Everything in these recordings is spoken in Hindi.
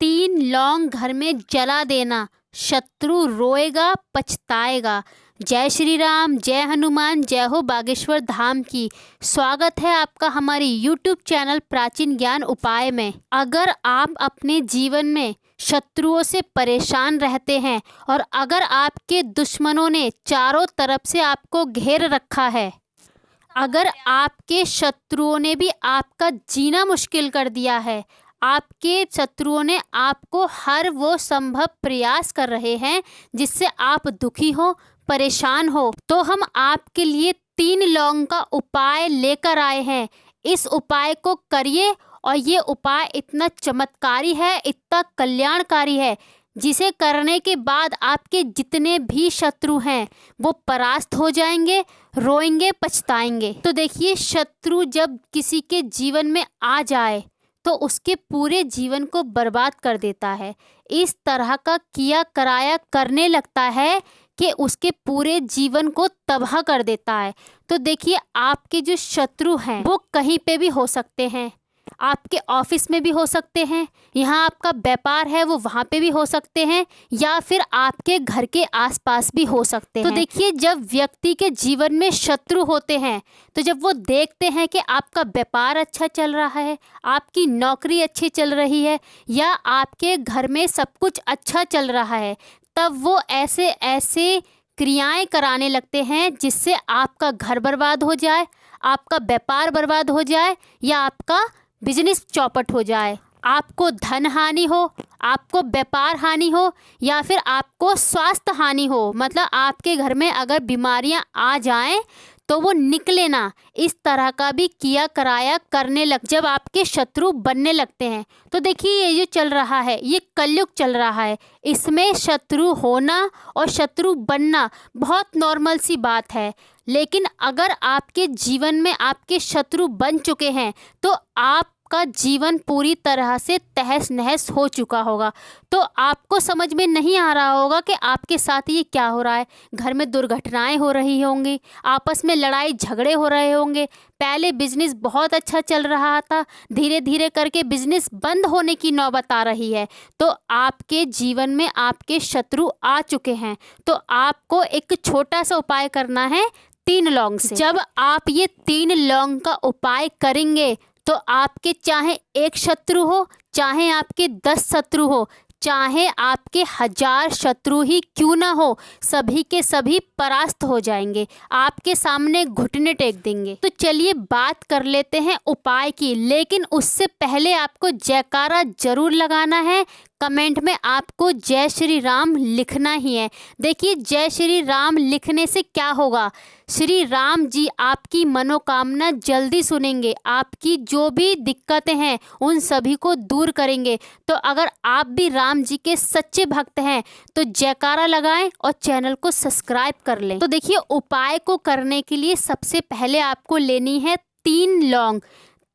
3 लौंग घर में जला देना, शत्रु रोएगा पछताएगा। जय श्री राम, जय हनुमान, जय हो बागेश्वर धाम की। स्वागत है आपका हमारी YouTube चैनल प्राचीन ज्ञान उपाय में। अगर आप अपने जीवन में शत्रुओं से परेशान रहते हैं और अगर आपके दुश्मनों ने चारों तरफ से आपको घेर रखा है, अगर आपके शत्रुओं ने भी आपका जीना मुश्किल कर दिया है, आपके शत्रुओं ने आपको हर वो संभव प्रयास कर रहे हैं जिससे आप दुखी हो, परेशान हो, तो हम आपके लिए 3 लौंग का उपाय लेकर आए हैं। इस उपाय को करिए और ये उपाय इतना चमत्कारी है, इतना कल्याणकारी है, जिसे करने के बाद आपके जितने भी शत्रु हैं वो परास्त हो जाएंगे, रोएंगे, पछताएंगे। तो देखिए, शत्रु जब किसी के जीवन में आ जाए तो उसके पूरे जीवन को बर्बाद कर देता है। इस तरह का किया कराया करने लगता है कि उसके पूरे जीवन को तबाह कर देता है। तो देखिए, आपके जो शत्रु हैं वो कहीं पे भी हो सकते हैं, आपके ऑफिस में भी हो सकते हैं, यहाँ आपका व्यापार है वो वहाँ पे भी हो सकते हैं, या फिर आपके घर के आसपास भी हो सकते हैं। तो देखिए, जब व्यक्ति के जीवन में शत्रु होते हैं तो जब वो देखते हैं कि आपका व्यापार अच्छा चल रहा है, आपकी नौकरी अच्छी चल रही है, या आपके घर में सब कुछ अच्छा चल रहा है, तब वो ऐसे ऐसे क्रियाएं कराने लगते हैं जिससे आपका घर बर्बाद हो जाए, आपका व्यापार बर्बाद हो जाए, या आपका बिजनेस चौपट हो जाए, आपको धन हानि हो, आपको व्यापार हानि हो, या फिर आपको स्वास्थ्य हानि हो। मतलब आपके घर में अगर बीमारियां आ जाएं तो वो निकले ना, इस तरह का भी किया कराया करने लग जब आपके शत्रु बनने लगते हैं। तो देखिए, ये जो चल रहा है ये कलयुग चल रहा है, इसमें शत्रु होना और शत्रु बनना बहुत नॉर्मल सी बात है। लेकिन अगर आपके जीवन में आपके शत्रु बन चुके हैं तो आपका जीवन पूरी तरह से तहस नहस हो चुका होगा। तो आपको समझ में नहीं आ रहा होगा कि आपके साथ ये क्या हो रहा है। घर में दुर्घटनाएं हो रही होंगी, आपस में लड़ाई झगड़े हो रहे होंगे। पहले बिजनेस बहुत अच्छा चल रहा था, धीरे धीरे करके बिजनेस बंद होने की नौबत आ रही है। तो आपके जीवन में आपके शत्रु आ चुके हैं। तो आपको एक छोटा सा उपाय करना है 3 लौंग से। जब आप ये 3 लौंग का उपाय करेंगे तो आपके चाहे एक शत्रु हो, चाहे आपके 10 शत्रु हो, चाहे आपके 1000 शत्रु ही क्यों ना हो, सभी के सभी परास्त हो जाएंगे, आपके सामने घुटने टेक देंगे। तो चलिए बात कर लेते हैं उपाय की, लेकिन उससे पहले आपको जयकारा जरूर लगाना है। कमेंट में आपको जय श्री राम लिखना ही है। देखिए, जय श्री राम लिखने से क्या होगा, श्री राम जी आपकी मनोकामना जल्दी सुनेंगे, आपकी जो भी दिक्कतें हैं उन सभी को दूर करेंगे। तो अगर आप भी राम जी के सच्चे भक्त हैं तो जयकारा लगाएं और चैनल को सब्सक्राइब कर लें। तो देखिए, उपाय को करने के लिए सबसे पहले आपको लेनी है 3 लौंग।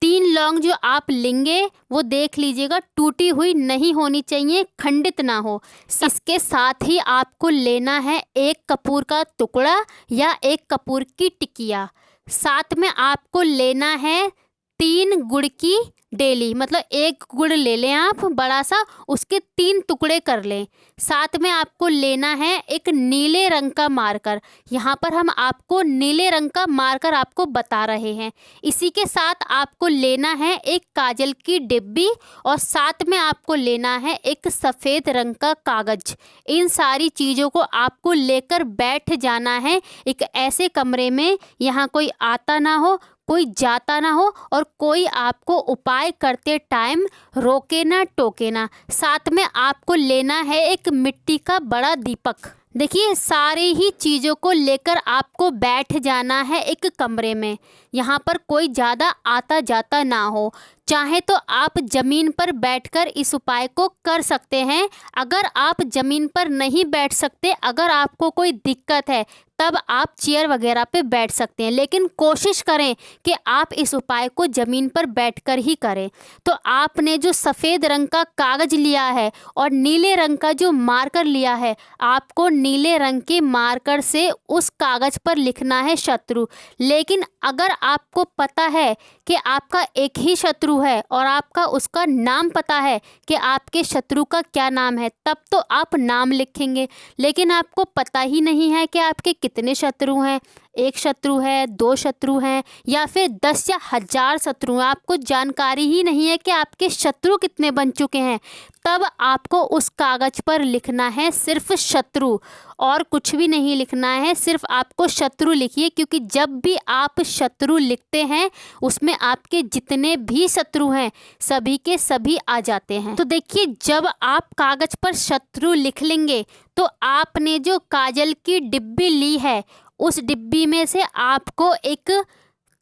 3 लौंग जो आप लेंगे वो देख लीजिएगा टूटी हुई नहीं होनी चाहिए, खंडित ना हो। इसके साथ ही आपको लेना है 1 कपूर का टुकड़ा या 1 कपूर की टिकिया। साथ में आपको लेना है 3 गुड़ की डेली, मतलब 1 गुड़ ले लें आप बड़ा सा, उसके 3 टुकड़े कर लें। साथ में आपको लेना है एक नीले रंग का मार्कर। यहाँ पर हम आपको नीले रंग का मार्कर आपको बता रहे हैं। इसी के साथ आपको लेना है एक काजल की डिब्बी और साथ में आपको लेना है एक सफ़ेद रंग का कागज। इन सारी चीज़ों को आपको लेकर बैठ जाना है एक ऐसे कमरे में, यहाँ कोई आता ना हो, कोई जाता ना हो और कोई आपको उपाय करते टाइम रोके ना टोके ना। साथ में आपको लेना है एक मिट्टी का बड़ा दीपक। देखिए, सारी ही चीज़ों को लेकर आपको बैठ जाना है एक कमरे में, यहाँ पर कोई ज़्यादा आता जाता ना हो। चाहे तो आप ज़मीन पर बैठकर इस उपाय को कर सकते हैं। अगर आप ज़मीन पर नहीं बैठ सकते, अगर आपको कोई दिक्कत है, तब आप चेयर वगैरह पे बैठ सकते हैं, लेकिन कोशिश करें कि आप इस उपाय को ज़मीन पर बैठकर ही करें। तो आपने जो सफ़ेद रंग का कागज़ लिया है और नीले रंग का जो मार्कर लिया है, आपको नीले रंग के मार्कर से उस कागज़ पर लिखना है शत्रु। लेकिन अगर आपको पता है कि आपका एक ही शत्रु है और आपका उसका नाम पता है कि आपके शत्रु का क्या नाम है, तब तो आप नाम लिखेंगे। लेकिन आपको पता ही नहीं है कि आपके कितने शत्रु हैं, एक शत्रु है, दो शत्रु हैं या फिर 10 या 1000 शत्रु हैं, आपको जानकारी ही नहीं है कि आपके शत्रु कितने बन चुके हैं, तब आपको उस कागज़ पर लिखना है सिर्फ शत्रु और कुछ भी नहीं लिखना है, सिर्फ आपको शत्रु लिखिए। क्योंकि जब भी आप शत्रु लिखते हैं उसमें आपके जितने भी शत्रु हैं सभी के सभी आ जाते हैं। तो देखिए, जब आप कागज़ पर शत्रु लिख लेंगे तो आपने जो काजल की डिब्बी ली है उस डिब्बी में से आपको एक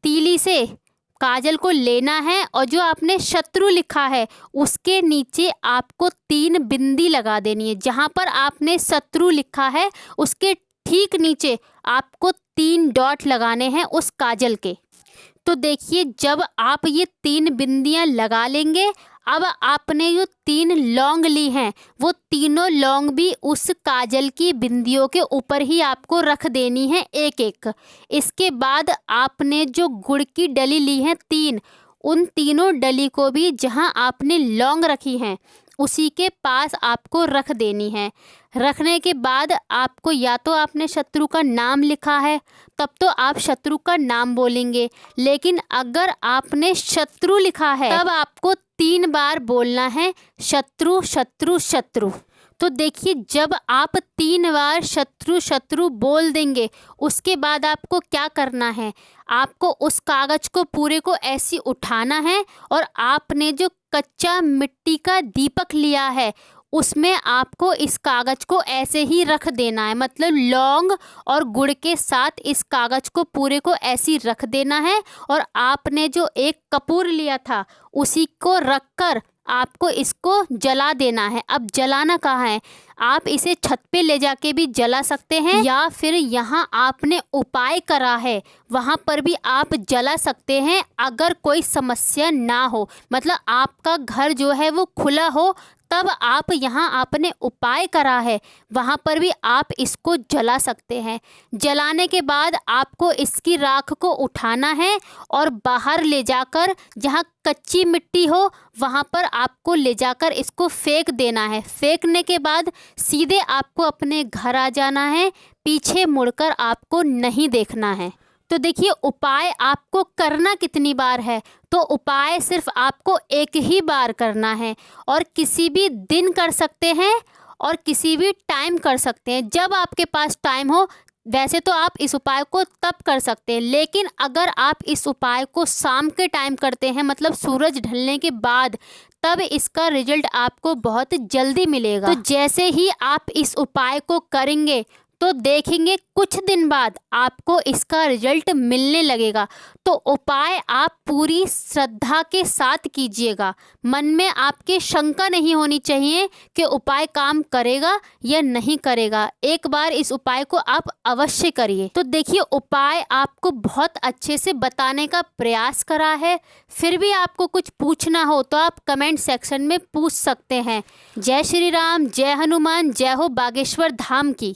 तीली से काजल को लेना है और जो आपने शत्रु लिखा है उसके नीचे आपको 3 बिंदी लगा देनी है। जहाँ पर आपने शत्रु लिखा है उसके ठीक नीचे आपको 3 डॉट लगाने हैं उस काजल के। तो देखिए, जब आप ये 3 बिंदियाँ लगा लेंगे, अब आपने जो 3 लौंग ली हैं वो तीनों लौंग भी उस काजल की बिंदियों के ऊपर ही आपको रख देनी है एक एक। इसके बाद आपने जो गुड़ की डली ली है 3, उन तीनों डली को भी जहां आपने लौंग रखी हैं उसी के पास आपको रख देनी है। रखने के बाद आपको, या तो आपने शत्रु का नाम लिखा है तब तो आप शत्रु का नाम बोलेंगे, लेकिन अगर आपने शत्रु लिखा है तब आपको 3 बार बोलना है शत्रु शत्रु शत्रु। तो देखिए, जब आप 3 बार शत्रु शत्रु बोल देंगे उसके बाद आपको क्या करना है, आपको उस कागज़ को पूरे को ऐसे उठाना है और आपने जो कच्चा मिट्टी का दीपक लिया है उसमें आपको इस कागज़ को ऐसे ही रख देना है। मतलब लौंग और गुड़ के साथ इस कागज़ को पूरे को ऐसे ही रख देना है और आपने जो एक कपूर लिया था उसी को रखकर आपको इसको जला देना है। अब जलाना कहाँ है, आप इसे छत पे ले जाके भी जला सकते हैं या फिर यहाँ आपने उपाय करा है वहाँ पर भी आप जला सकते हैं। अगर कोई समस्या ना हो, मतलब आपका घर जो है वो खुला हो, तब आप यहाँ आपने उपाय करा है वहाँ पर भी आप इसको जला सकते हैं। जलाने के बाद आपको इसकी राख को उठाना है और बाहर ले जाकर जहाँ कच्ची मिट्टी हो वहाँ पर आपको ले जाकर इसको फेंक देना है। फेंकने के बाद सीधे आपको अपने घर आ जाना है, पीछे मुड़कर आपको नहीं देखना है। तो देखिए, उपाय आपको करना कितनी बार है, तो उपाय सिर्फ आपको एक ही बार करना है और किसी भी दिन कर सकते हैं और किसी भी टाइम कर सकते हैं, जब आपके पास टाइम हो। वैसे तो आप इस उपाय को तब कर सकते हैं, लेकिन अगर आप इस उपाय को शाम के टाइम करते हैं, मतलब सूरज ढलने के बाद, तब इसका रिजल्ट आपको बहुत जल्दी मिलेगा। तो जैसे ही आप इस उपाय को करेंगे तो देखेंगे कुछ दिन बाद आपको इसका रिजल्ट मिलने लगेगा। तो उपाय आप पूरी श्रद्धा के साथ कीजिएगा, मन में आपके शंका नहीं होनी चाहिए कि उपाय काम करेगा या नहीं करेगा। एक बार इस उपाय को आप अवश्य करिए। तो देखिए, उपाय आपको बहुत अच्छे से बताने का प्रयास करा है, फिर भी आपको कुछ पूछना हो तो आप कमेंट सेक्शन में पूछ सकते हैं। जय श्री राम, जय हनुमान, जय हो बागेश्वर धाम की।